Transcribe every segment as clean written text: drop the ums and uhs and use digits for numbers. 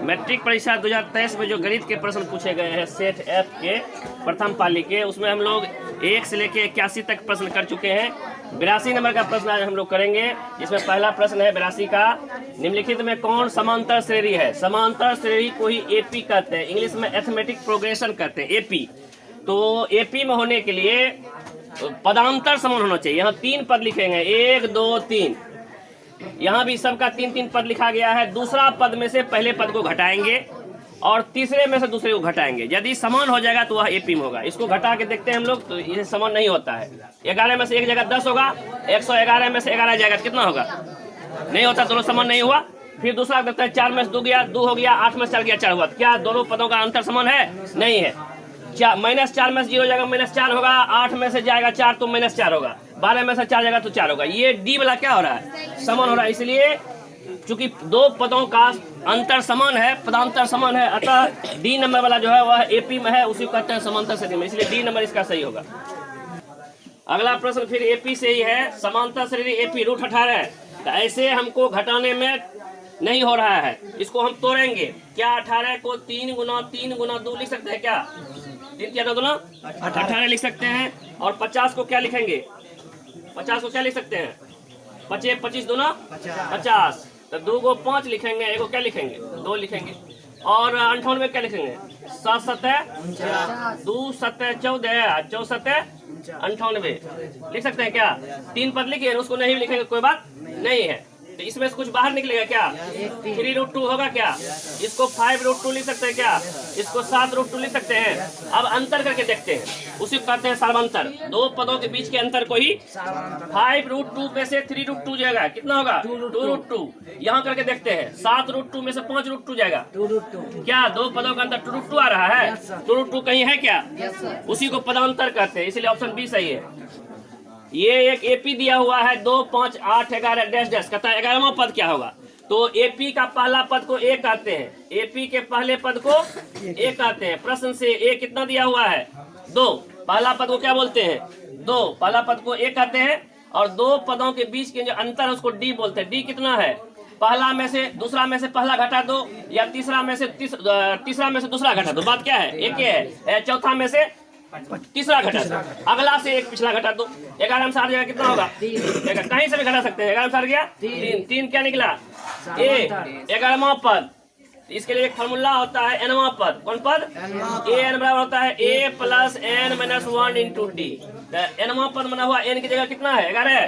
Matric परीक्षा 2023 में जो गणित के प्रश्न पूछे गए हैं सेट एफ के प्रथम पाली के, उसमें हम लोग 1 से लेके 81 तक प्रश्न कर चुके हैं। 82 नंबर का प्रश्न आज हम लोग करेंगे, जिसमें पहला प्रश्न है 82 का। निम्नलिखित में कौन समांतर श्रेणी है? समांतर श्रेणी को ही एपी कहते हैं, इंग्लिश में एथमेटिक प्रोग्रेशन कहते हैं, एपी। तो एपी में होने के लिए पदांतर समान होना चाहिए। यहाँ 3 पद लिखेंगे, 1 2 3। यहाँ भी सबका 3-3 पद लिखा गया है। दूसरा पद में से पहले पद को घटाएंगे और तीसरे में से दूसरे को घटाएंगे। यदि समान हो जाएगा तो वह एपी में होगा। इसको घटा के देखते हैं हम लोग, तो ये समान नहीं होता है। 11 में से एक जगह 10 होगा, 111 में से 11 जाएगा, कितना होगा? नहीं होता, दोनों समान नहीं हुआ। फिर दूसरा देखते हैं, 4 में से 2 गया, 2 हो गया, 8 में से 4 गया, 4 हुआ। क्या दोनों पदों का अंतर समान है? नहीं है। -4 में से 0 जाएगा, -4 होगा। 8 में से जाएगा 4 तो -4 होगा। 12 में से 4 जाएगा तो 4 होगा। ये डी वाला क्या हो रहा है? समान हो रहा है। इसलिए चूंकि 2 पदों का अंतर समान है, पदांतर समान है, अतः डी नंबर वाला जो है वह एपी में है, उसी को कहते हैं समांतर श्रेणी में, इसलिए डी नंबर इसका सही होगा। अगला प्रश्न फिर एपी से ही है। समांतर श्रेणी एपी √18 है, तो ऐसे हमको घटाने में नहीं हो रहा है, इसको हम तोड़ेंगे। क्या 18 को 3 गुना 3 गुना 2 लिख सकते हैं? क्या 3 क्या 2 गुना 18 लिख सकते हैं। और 50 को क्या लिखेंगे? 50 को क्या लिख सकते हैं? 25 दूना 50। तो 2 को 5 लिखेंगे, 1 को क्या लिखेंगे? 2 लिखेंगे। और 98 में क्या लिखेंगे? 7 7 2 7 14 14 7 98 लिख सकते हैं। क्या 3 पद लिखिए, उसको नहीं लिखेंगे कोई बात नहीं है। तो इसमें से कुछ बाहर निकलेगा क्या? 3√2 होगा क्या? इसको 5√2 लिख सकते हैं क्या? इसको 7√2 लिख सकते हैं। अब अंतर करके देखते हैं, उसी को कहते हैं समांतर। 2 पदों के बीच के अंतर को ही 5√2 में से 3√2 जाएगा, कितना होगा? 2√2। यहाँ करके देखते हैं, 7√2 में से 5√2 जाएगा, क्या 2 पदों का अंतर 2√2 आ रहा है? 2√2 कहीं है क्या? उसी को पदांतर कहते हैं, इसलिए ऑप्शन बी सही है। ये एक एपी दिया हुआ है 2 5 8 11 डैश डैश, कहता है 11वां पद क्या होगा? तो एपी का पहला पद को ए कहते हैं, एपी के पहले पद को ए कहते हैं। प्रश्न से ए कितना दिया हुआ है? 2। पहला पद को क्या बोलते हैं? 2। पहला पद को ए कहते हैं। और 2 पदों के बीच के जो अंतर है उसको डी बोलते हैं। डी कितना है? पहला में से दूसरा में से पहला घटा दो, या तीसरा में से दूसरा घटा दो। बात क्या है? एक है। चौथा में से तीसरा घटा दो, अगला से एक पिछला घटा दो। 11 में 7 जाएगा, कितना होगा? कहीं से भी घटा सकते हैं। 11 में 7 गया 3 क्या निकला? ए 11वां पद। इसके लिए एक फार्मूला होता है, nवां पद। कौन पद? ए n बराबर होता है a + n - 1 × d। nवां पद बना हुआ, n की जगह कितना है? 11।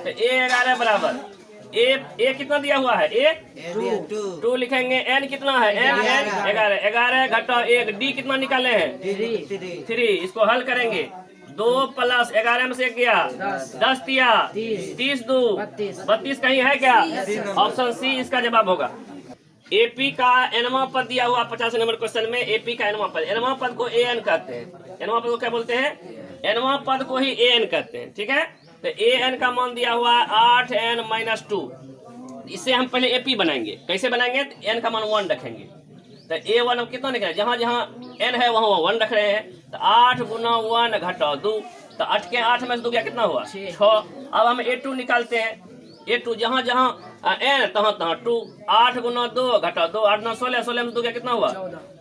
तो a 11 बराबर ए कितना दिया हुआ है? ए 2 लिखेंगे। एन कितना है? एन 11। 11 घटा 1, डी कितना निकाले हैं? 3। इसको हल करेंगे। 2 + 11 में से 1 गया, 10 दिया, 30 2 32 कहीं है क्या? ऑप्शन सी इसका जवाब होगा। एपी का nवां पद दिया हुआ 85 नंबर क्वेश्चन में। एपी का nवां पद, nवां पद को an कहते हैं। nवां पद को क्या बोलते हैं? nवां पद को ही an कहते हैं, ठीक है। तो an का मान दिया हुआ है 8n - 2। इससे हम पहले एपी बनाएंगे। कैसे बनाएंगे? तो n का मान 1 रखेंगे। तो a1 हम कितना निकला? जहाँ जहाँ n है वहाँ 1 रख रहे हैं। तो 8 गुना 1 घटाओ 2, तो 8 के 8 में से 2 क्या कितना हुआ? 6। अब हम a2 निकालते हैं। a2 जहाँ जहाँ n तहाँ तहाँ 2। 8 गुना 2 घटाओ 2, 8 9 16, 16 में 2 क्या कितना हुआ?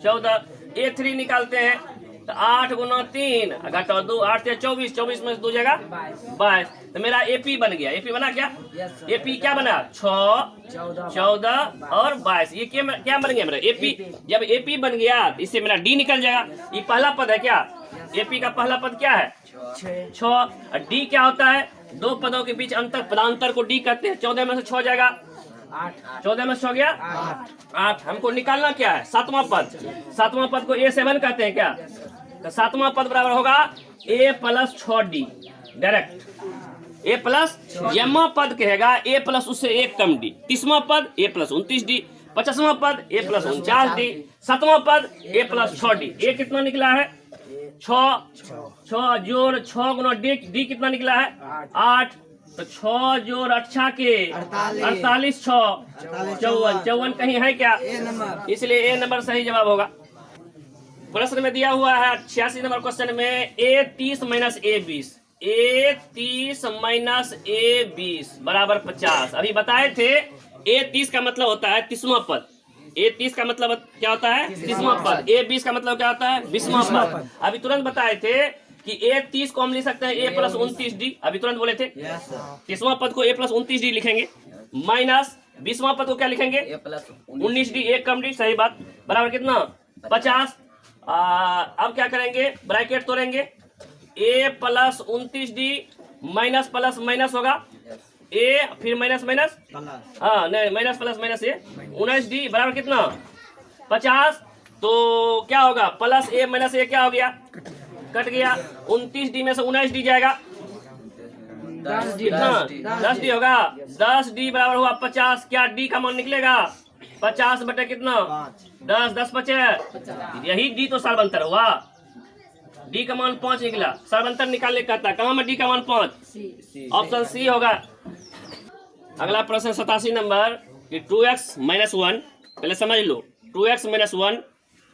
14। a3 निकालते हैं, तो 8 गुना 3 घटाओ 2, 8 से 24, 24 में से 2 जाएगा 22। तो मेरा एपी बन गया। एपी बना क्या? एपी क्या बना? 6 14 और 22। ये क्या बन गया मेरा? एपी। जब एपी बन गया इससे मेरा डी निकल जाएगा। ये पहला पद है क्या? एपी का पहला पद क्या है? 6। और डी क्या होता है? 2 पदों के बीच अंतर, पदांतर को डी कहते हैं। 14 में से 6 जाएगा 14 में 6 गया 8। हमको निकालना क्या है? 7वां पद। 7वां पद को a7 कहते हैं क्या? तो 7वां पद बराबर होगा a + 6d डायरेक्ट। a + यमा पद कहेगा a + उससे 1 कम d। 30वां पद a + 29d। 50वां पद a + 49d। 7वां पद a + 6d। a कितना निकला है? 6 जोड़ 6 गुना डी कितना निकला है? 8। तो 6 जोड़ 8 के 48 6 54 कहीं है क्या? इसलिए ए नंबर सही जवाब होगा। प्रश्न में दिया हुआ है 86 नंबर क्वेश्चन में a30 - a20। a30 - a20 बराबर 50। अभी बताए थे a30 का मतलब होता है 30वां पद। A30 का मतलब क्या होता है? 30वां पद। A20 का मतलब क्या होता है? 20वां पद। अभी तुरंत बताए थे कि A30 को हम लिख सकते हैं A प्लस 29D, अभी तुरंत बोले थे। 30वां पद को A प्लस 29D लिखेंगे, माइनस 20वां पद को क्या लिखेंगे? A प्लस 19D, एक कम डी, सही बात, बराबर कितना? 50। अब क्या करेंगे? ब्रैकेट तोड़ेंगे, A plus 29D minus plus minus होगा, A फिर माइनस माइनस, हाँ नहीं, minus plus minus A 19D बराबर कितना? 50। तो क्या होगा? प्लस A माइनस A क्या हो गया? कट गया। 29D में से 19D जाएगा, कितना? 10D होगा। 10D बराबर हुआ 50। क्या D का मान निकलेगा? 50 बटे कितना? 10, 10 बचे, यही D तो सर्वंतर हुआ। D का मान 5 निकला, सर्वंतर निकालने का था। कहाँ में D का मान 5? ऑप्शन C होगा। अगला प्रश्न 87 नंबर कि 2x माइनस 1, पहले समझ लो, 2x माइनस 1,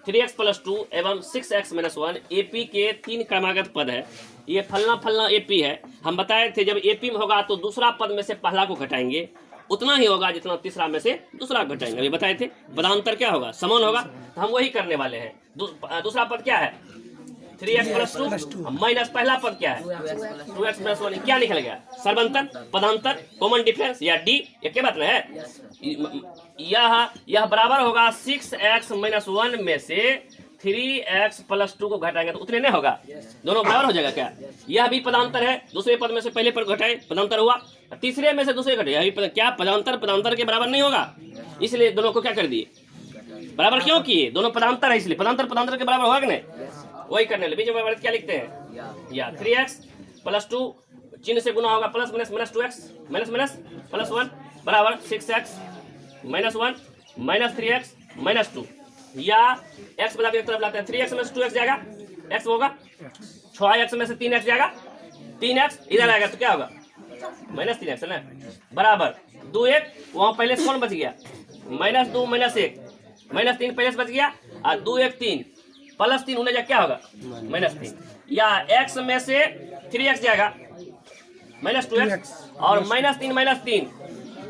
3x प्लस 2 एवं 6x माइनस 1 AP के 3 क्रमागत पद है। ये फलना फलना AP है। हम बताए थे जब AP में होगा तो दूसरा पद में से पहला को घटाएंगे, उतना ही होगा जितना तीसरा में से दूसरा घटाएंगे। अभी बताए थे पदांतर क्या होगा? समान होगा, तो हम वही करने वाले हैं। दूसरा पद क्या है? 3x प्लस 2 माइनस पहला पद क्या है? 2x plus 1। क्या निकल गया? सर्वंतर, पदांतर, कॉमन डिफरेंस या D, एक बात ना है। यह बराबर होगा 6x माइनस 1 में से 3x प्लस 2 को घटाएंगे तो उतने नहीं होगा, दोनों बराबर हो जाएगा क्या? यह भी पदांतर है, दूसरे पद में से पहले पद घटाए, पदांतर हुआ, तीसरे में से दूसरे घटे, यही क्या पदांतर पदांतर के बराबर नहीं होगा, इसलिए दोनों को क्या कर दिए? बराबर क्यों किए? दोनों पदांतर है, इसलिए पदांतर पदांतर के बराबर होगा कि नहीं? वही करने लगे। बीच में क्या लिखते हैं? या 3x प्लस 2 चिन्ह से गुना होगा, plus minus minus 2x minus minus plus 1 बराबर 6x minus 1 minus 3x minus 2, या x बदला के एक तरफ लाते हैं, 3x में से 2x जाएगा, x होगा, 6x में से 3x जाएगा, 3x इधर आएगा तो क्या होगा? माइनस 3x है ना, बराबर 2x, वहां पहले से कौन बच गया? माइनस 2 माइनस 1, माइनस 3 पहले से बच गया, और 2 1 3 प्लस 3 उन्हें क्या होगा? माइनस 3, या x में से 3x जाएगा माइनस 2x, और माइनस 3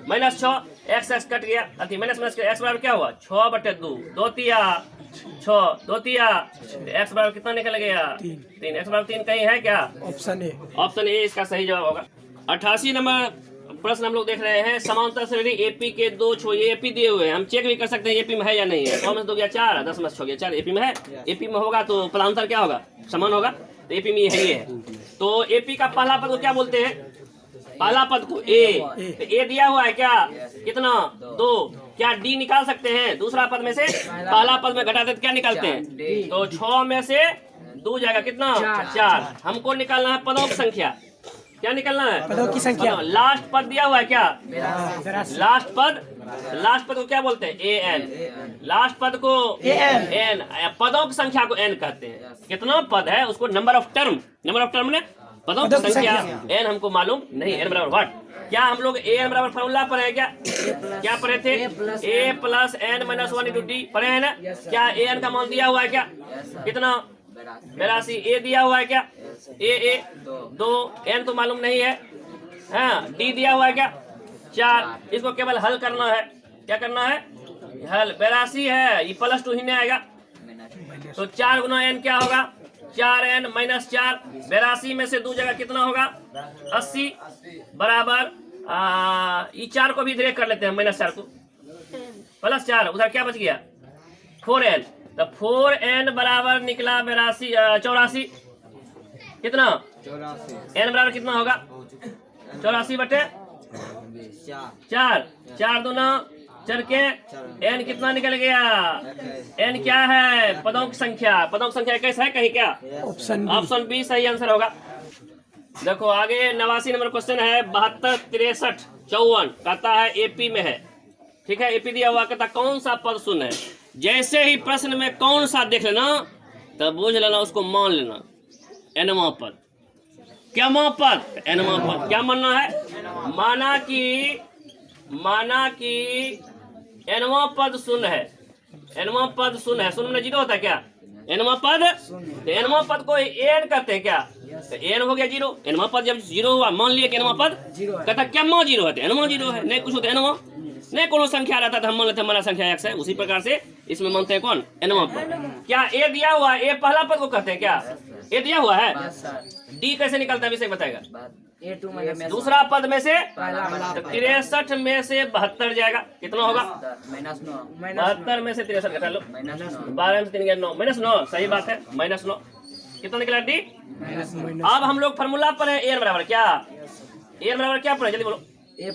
माइनस 6 x कट गया, अति माइनस माइनस x बराबर क्या हुआ? 6 बटे 2, 2 तिया 6, 2 तिया, x बराबर कितना निकल गया? 3। x बराबर 3 कहीं है क्या? ऑप्शन ए इसका सही जवाब होगा। 88 नंबर प्रश्न हम लोग देख रहे हैं, समांतर श्रेणी एपी के 2 छो, ये एपी दिए हुए हैं, हम चेक भी कर सकते हैं एपी में है या नहीं है। 100 में से 2 गया 4, 10 में से 6 गया 4, एपी में है। एपी में होगा तो पदांतर क्या होगा? समान होगा, तो एपी में ये है। तो एपी का पहला पद को क्या बोलते हैं? पहला पद को ए, तो ए दिया हुआ है क्या? कितना? 2। क्या डी निकाल सकते हैं? दूसरा पद में से पहला पद में घटाते क्या निकालते हैं? तो 6 में से 2 जाएगा कितना? 4। हमको निकालना है पदों की संख्या। क्या निकलना है? पदों की संख्या। लास्ट पद दिया हुआ है क्या? लास्ट पद को क्या बोलते हैं? A N. लास्ट पद को एन, पदों की संख्या को एन कहते हैं। कितना पद है उसको नंबर ऑफ टर्म ने पदों की संख्या एन हमको मालूम नहीं। एन बराबर व्हाट? क्या हम लोग ए एन बराबर फॉर्मूला पढ़े क्या? क्या पढ़े थे? A plus N minus 1 into D पढ़े हैं ना? क्या ए एन का मान दिया हुआ है क्या? कितना? 82। ए दिया हुआ है क्या? ए 2, एन तो मालूम नहीं है, हाँ। डी दिया हुआ है क्या? 4। इसको केवल हल करना है। क्या करना है? हल। 82 है, ये प्लस 2 ही नहीं आएगा, तो 4 गुना एन क्या होगा? 4n minus 4। 82 में से 2 जगह कितना होगा? 80 बराबर ये 4 को भी इधर कर लेते हैं, माइनस 4 को प्लस 4, उधर क्या बच गया? 4n। तो 4n बराबर निकला 84। कितना? n बराबर कितना होगा? 84 बटे 4। 4 दूना 4 के n कितना निकल गया? n क्या है? पदों की संख्या। पदों की संख्या कैसा है कहीं क्या? ऑप्शन बी सही आंसर होगा। देखो आगे 89 नंबर क्वेश्चन है, 72 63 54 कहता है एपी में है, ठीक है। एपी दिया हुआ, कहता कौन सा पद शून्य है। जैसे ही प्रश्न में कौन सा देख लेना तब बूझ लेना, उसको मान लेना एनवा पद। क्या मा पद? एनवा पद। क्या मानना है? माना कि एनवा पद शून्य है। एनवा पद शून्य है। शून्य में 0 होता है क्या? एनवा पद, तो एनवा पद को एन कहते हैं क्या? तो एन हो गया 0। एनवा पद जब 0 हुआ, मान लिया कि एनवा पद, कहता क्या माँ 0 है? एनवा 0 है, नहीं कुछ होता है एनवा। नहीं कोनो संख्या रहता तो हम मान लेते हमारा संख्या x है, उसी प्रकार से इसमें मानते हैं कौन nवां पद। क्या a दिया हुआ है, a पहला पद को कहते हैं क्या, a दिया हुआ है, d कैसे निकलता है विषय बताएगा, दूसरा पद में से 63 में से 72 जाएगा, कितना होगा, 72 में से 63 घटा लो, 12 में से 3 गया 9, -9, सही बात है, -9, कितना निकला डी। अब हम लोग फार्मूला पर है, a बराबर क्या, a बराबर क्या पढ़े जल्दी बोलो, n-1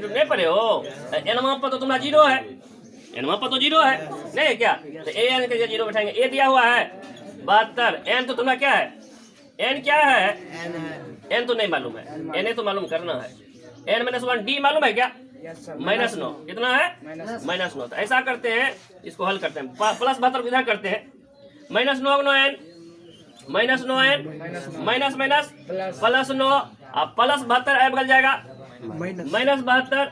नहीं पढ़े हो, nवां पद तो तुम्हारा 0 है, nवां पद तो 0 है नहीं क्या, तो a n के 0 बैठाएंगे, a दिया हुआ है 72, n तो तुम्हारा क्या है, n क्या है, n तो नहीं मालूम है, n तो मालूम करना है, n-1 d मालूम है क्या, -9, कितना है, -9। तो ऐसा करते हैं, इसको हल करते हैं, प्लस 72 इधर करते हैं, -9 प्लस 9, अब प्लस 72 ऐप बदल जाएगा, -72,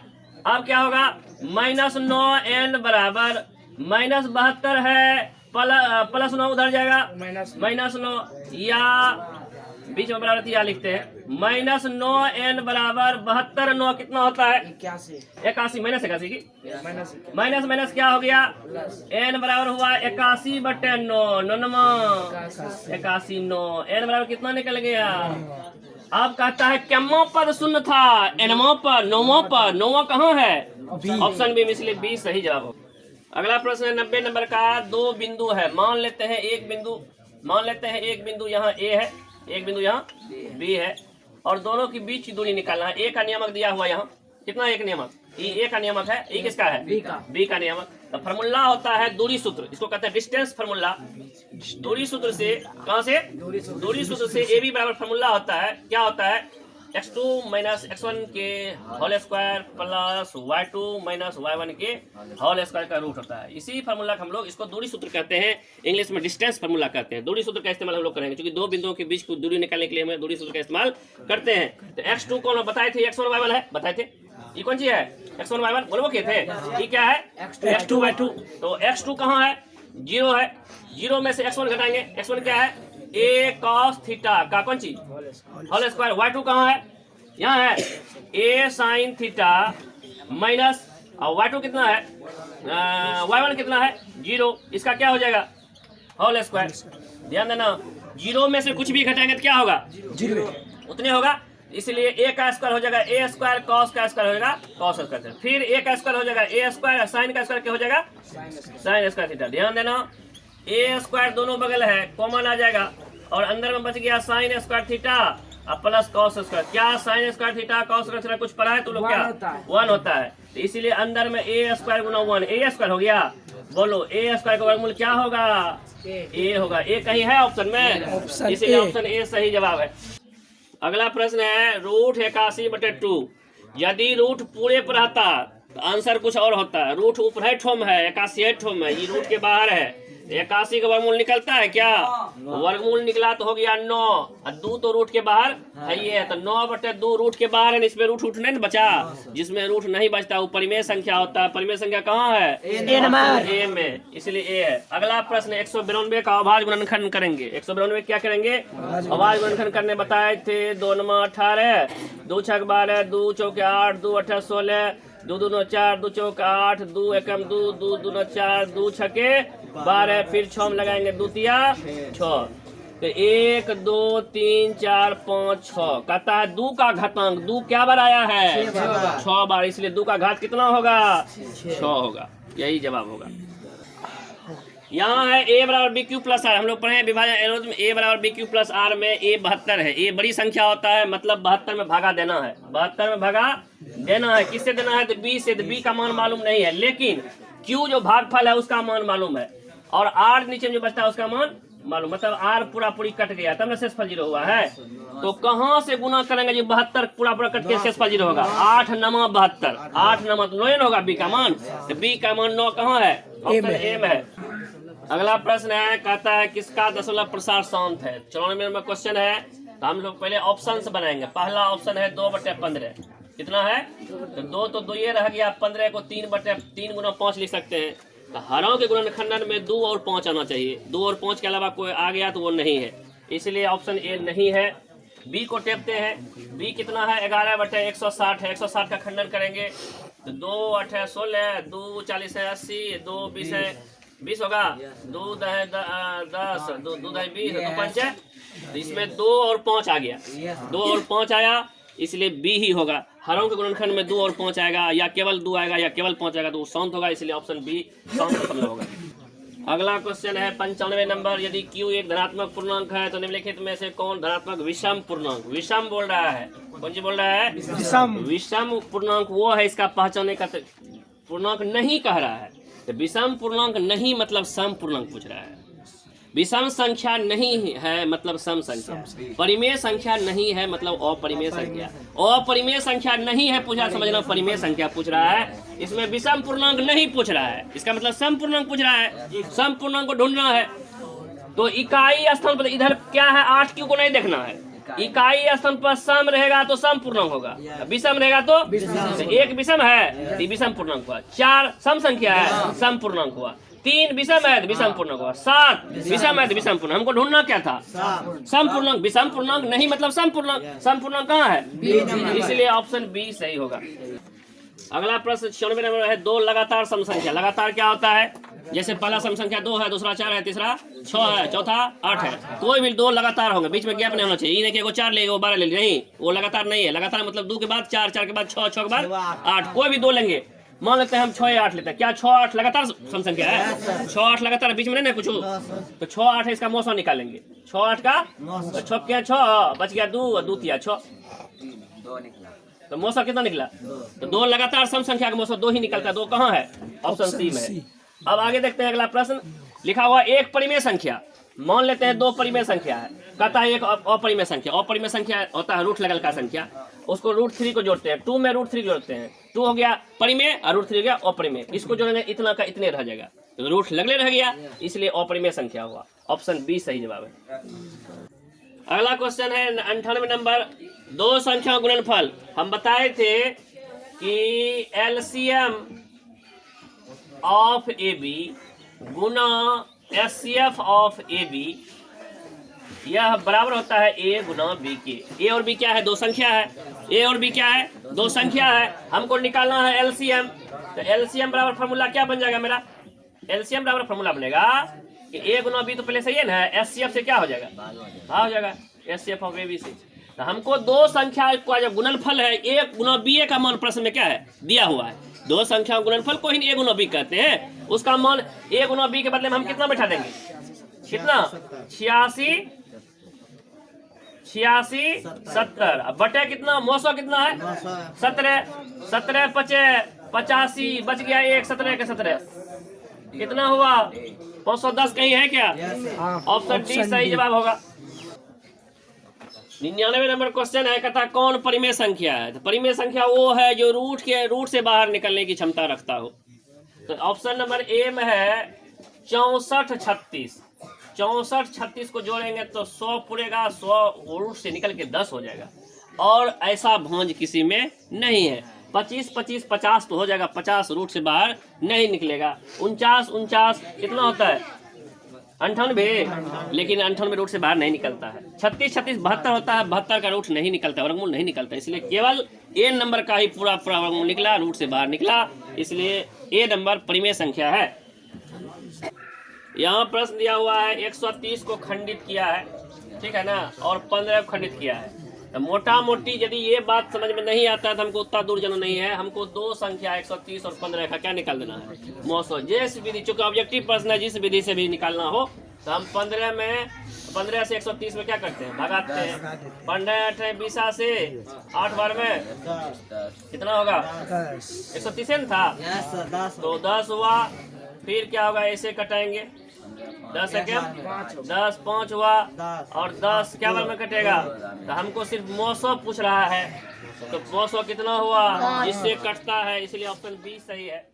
अब क्या होगा, -9n बराबर -72 है, प्लस 9 उधर जाएगा, -9, या बीच में बराबर या लिखते हैं, -9n बराबर 72, 9 कितना होता है 81, -81 की माइनस क्या हो गया, n बराबर हुआ 81/9, 81, 9, n बराबर कितना निकल गया। अब कहता है केम्मा पद शून्य था, nवां पर, नौवां पर, नौवां कहाँ है, ऑप्शन बी, इसलिए बी सही जवाब हो। अगला प्रश्न है 90 नंबर का, 2 बिंदु है, मान लेते हैं एक बिंदु यहाँ A है, एक बिंदु यहाँ B है, और दोनों के बीच की दूरी निकालना है। A का नियमक दिया हुआ यहाँ, कितना एक नियमक, A का नियमक है, E किसका है, B का नियमक। तो फार्मूला होता है दूरी सूत्र, इसको कहते हैं डिस्टेंस फार्मूला। दूरी सूत्र से कहाँ से, दूरी सूत्र से AB बराबर फार्मूला होता है, क्या होता है, x2 माइनस x1 के whole square plus y2 minus y1 के होल स्क्वायर का रूट होता है। इसी फार्मूला का हम लोग इसको दूरी सूत्र कहते हैं, इंग्लिश में डिस्टेंस फार्मूला कहते हैं। दूरी सूत्र का इस्तेमाल हम लोग करेंगे क्योंकि दो बिंदुओं के बीच की दूरी निकालने के लिए हमें दूरी सूत्र का इस्तेमाल करते हैं। तो x2 कौन बताए थे, x1 y1 है, बताए थे, ये कौन सी है, x1 y1 बोलो के थे, ये क्या है x2 y2। तो x2 कहाँ है, 0 है, 0 में से x1 घटाएंगे, x1 क्या है a cos थीटा का कौन सी होल स्क्वायर, y2 कहाँ है, यहाँ है a sin थीटा माइनस, और y2 कितना है, y1 कितना है 0, इसका क्या हो जाएगा होल स्क्वायर। ध्यान देना 0 में से कुछ भी घटाएंगे तो क्या होगा 0 उतने होगा, इसलिए a का स्क्वायर हो जाएगा a स्क्वायर, cos का स्क्वायर हो जाएगा cos स्क्वायर, फिर a का स्क्वायर हो जाएगा a स्क्वायर, sin का स्क्वायर क्या हो जाएगा sin स्क्वायर थीटा। ध्यान देना a स्क्वायर दोनों बगल है, कॉमन आ जाएगा, और अंदर में बच गया sin स्क्वायर थीटा अब प्लस cos स्क्वायर। क्या sin square theta cos square theta कुछ पढ़ा है तो लोग क्या 1 होता है, तो इसीलिए अंदर में a square Guna 1 a square हो गया। बोलो a स्क्वायर का वर्गमूल क्या होगा, a होगा, a कहीं है ऑप्शन में, इसीलिए ऑप्शन a सही जवाब है। अगला प्रश्न है रूट 81/2, यदि रूट पूरे पर रहता तो आंसर कुछ और होता है। रूट ऊपर है ठोम है, 81 ठोम है, ये रूट के बाहर है, 81 का वर्गमूल निकलता है क्या, वर्गमूल निकला तो हो गया 9, और 2 तो रूट के बाहर है, ये है तो 9/2 रूट के बाहर है, इसमें रूट उठ नहीं बचा, जिसमें रूट नहीं बचता वो परिमेय संख्या होता है। परिमेय संख्या कहाँ है a में, इसलिए a है। अगला प्रश्न 192 का अभाज्य गुणनखंड करेंगे। 192 क्या करेंगे, अभाज्य गुणनखंड करने बताए थे। 2 9 18, 2 6 12, 2 चौके 8, 2 8 16, 2 2 9 4, 2 चौक 8, 2 एकम 2, 2 2 9 4, 2 छके 12, फिर 6 में लगाएंगे 2 तिया 6, तो 1 2 3 4 5 6, कहता है 2 का घातांक, 2 क्या बार आया है 6 बार, इसलिए 2 का घात कितना होगा 6 होगा, यही जवाब होगा। यहाँ है a बराबर बी क्यू प्लस आर, हम लोग पढ़े विभाजन एल्गोरिथम में a बराबर बी क्यू प्लस आर में a 72 है, a बड़ी संख्या होता है, मतलब 72 में भागा देना है, 72 में भागा देना है, किससे देना है तो b से, तो b का मान मालूम नहीं है, लेकिन q जो भागफल है उसका मान मालूम है, और r नीचे में जो बचता है उसका मान मालूम, मतलब r पूरा पूरी कट गया तब ना शेषफल 0 हुआ है। तो कहाँ से गुना करेंगे जो 72 पूरा पूरा कट के शेषफल 0 होगा, 8 9 72, 8 9 तो 9 होगा b का मान, तो b का मान 9 कहाँ है, ऑप्शन a में है। अगला प्रश्न है, कहता है किसका दशमलव प्रसार शांत है। 94 नंबर क्वेश्चन है, तो हम लोग पहले ऑप्शन से बनाएंगे। पहला ऑप्शन है 2/15, कितना है तो 2 तो 2 ये रह गया, 15 को 3/3 गुना 5 लिख सकते हैं। तो हरों के गुणनखंडन में 2 और 5 आना चाहिए, 2 और 5 के अलावा कोई आ गया तो वो नहीं है, इसलिए ऑप्शन ए नहीं है। बी को टेपते हैं, बी कितना है 11/160 है, 160 का खंडन करेंगे तो 2 8 है 16, 2 40 है 80, 2 20 है 20 होगा, 2 10 है 10, 2 2 10 20, 2 5 है, तो इसमें 2 और 5 आ गया, 2 और 5 आया, इसलिए बी ही होगा। हरों के गुणनखंड में 2 और 5 आएगा, या केवल 2 आएगा या केवल 5 आएगा, तो वो शांत होगा, इसलिए ऑप्शन बी शांत प्रश्न होगा। अगला क्वेश्चन है 95 नंबर। यदि Q एक धनात्मक पूर्णांक है तो निम्नलिखित में से कौन धनात्मक विषम पूर्णांक, विषम बोल रहा है, कौन जी बोल रहा है, विषम पूर्णांक वो है, इसका पहचानने का पूर्णांक नहीं कह रहा है। तो विषम पूर्णांक नहीं मतलब सम पूर्णांक पूछ रहा है। विषम संख्या नहीं है मतलब सम संख्या, परिमेय संख्या नहीं है मतलब अपरिमेय संख्या, अपरिमेय संख्या नहीं है पूछा, समझना परिमेय संख्या पूछ रहा है, इसमें विषम पूर्णांक नहीं पूछ रहा है, इसका मतलब सम पूर्णांक पूछ रहा है। सम पूर्णांक को ढूंढना है तो इकाई स्थान पर इधर क्या है 8 क्यों को नहीं देखना है, इकाई स्थान पर सम रहेगा तो सम पूर्णांक होगा, विषम रहेगा तो एक विषम है तो विषम पूर्णांक हुआ, 4 सम संख्या है सम पूर्णांक हुआ, 3 विषम है तो विषम पूर्णांक हुआ, 7 विषम है तो विषम पूर्णांक। हमको ढूंढना क्या था, सम पूर्णांक। विषम पूर्णांक नहीं मतलब सम पूर्णांक, सम पूर्णांक कहाँ है, इसलिए ऑप्शन बी सही होगा। अगला प्रश्न 96 नंबर है 2 लगातार सम संख्या। लगातार क्या होता है, जैसे पहला सम संख्या 2 है, दूसरा 4 है, तीसरा 6 है, चौथा 8 है, कोई भी 2 लगातार होंगे, बीच में गैप नहीं होना चाहिए, ये नहीं कि वो 4 लेंगे वो 12 ले नहीं, वो लगातार नहीं है। लगातार मतलब 2 के बाद 4, 4 के बाद 6, 6 के बाद 8, कोई भी 2 लेंगे। मान लेते हैं हम 6 या 8 लेते हैं, क्या 6 8 लगातार सम संख्या है, 6 8 लगातार बीच में नहीं ना कुछ, तो 6 8 है, इसका मौसा निकालेंगे, 6 8 का 6 क्या 6 बच गया 2 और 2 तिया 6, तो मौसा कितना निकला, तो 2 लगातार सम संख्या का मौसा 2 ही निकलता है, 2 कहाँ है, ऑप्शन सी में है। अब आगे देखते हैं अगला प्रश्न, लिखा हुआ एक परिमेय संख्या, मान लेते हैं 2 परिमेय संख्या है, कहता है एक अपरिमेय संख्या, अपरिमेय संख्या होता है रूट लगल का संख्या, उसको √3 को जोड़ते हैं, 2 में √3 जोड़ते हैं, 2 हो गया परिमेय और √3 हो गया अपरिमेय, इसको जोड़ेंगे इतना का इतने रह जाएगा, तो रूट लगले रह गया, इसलिए अपरिमेय संख्या हुआ, ऑप्शन बी सही जवाब है। अगला क्वेश्चन है 98 नंबर, 2 संख्या गुणनफल। हम बताए थे कि LCM of AB Guna HCF of AB यह बराबर होता है A गुना B के। A और B क्या है, 2 संख्या है, A और B क्या है 2 संख्या है, हमको निकालना है LCM, तो LCM बराबर फार्मूला क्या बन जाएगा मेरा, LCM बराबर फार्मूला बनेगा कि A गुना B तो पहले सही है ना, HCF से क्या हो जाएगा, हाँ हो जाएगा HCF ऑफ AB से। तो हमको 2 संख्या का जब गुणनफल है A गुना B का मान प्रश्न में क्या है दिया हुआ है, 2 संख्या गुणनफल को ही A गुना B कहते हैं, उसका मान A गुना B के बदले में हम कितना बैठा देंगे, कितना 86 70, अब बटे कितना मौसो कितना है 17, 17 5 85 बच गया 1, 17 के 17 कितना हुआ 510 कहीं है क्या, ऑप्शन डी सही जवाब होगा। 99 नंबर क्वेश्चन है, कहता कौन परिमेय संख्या है, तो परिमेय संख्या वो है जो रूट से बाहर निकलने की क्षमता रखता हो। तो ऑप्शन नंबर ए में है 64 36, 64 36 को जोड़ेंगे तो 100 पूरेगा, 100 रूट से निकल के 10 हो जाएगा, और ऐसा भांज किसी में नहीं है। 25 25 50 तो हो जाएगा, 50 रूट से बाहर नहीं निकलेगा। 49 49 कितना होता है 98, लेकिन 98 रूट से बाहर नहीं निकलता है। 36 36 72 होता है, 72 का रूट नहीं निकलता, वर्गमूल नहीं निकलता, इसलिए केवल ए नंबर का ही पूरा वर्गमूल निकला, रूट से बाहर निकला, इसलिए ए नंबर परिमेय संख्या है। यहाँ प्रश्न दिया हुआ है 130 को खंडित किया है, ठीक है ना, और 15 को खंडित किया है। तो मोटा मोटी यदि ये बात समझ में नहीं आता है तो हमको उतना दूर जाना नहीं है, हमको 2 संख्या 130 और 15 का क्या निकाल देना है मौसो, जिस विधि, चूंकि ऑब्जेक्टिव प्रश्न है, जिस विधि से भी निकालना हो, तो हम 15 से 130 में क्या करते हैं भगाते हैं, 15 8 20 से 8 बार में कितना होगा 130 है ना था, तो 10 हुआ, फिर क्या होगा ऐसे कटाएंगे 10 क्या 10 5 हुआ, और 10 क्या बार में कटेगा, तो हमको सिर्फ मौसो पूछ रहा है, तो मौसो कितना हुआ जिससे कटता है, इसलिए ऑप्शन बी सही है।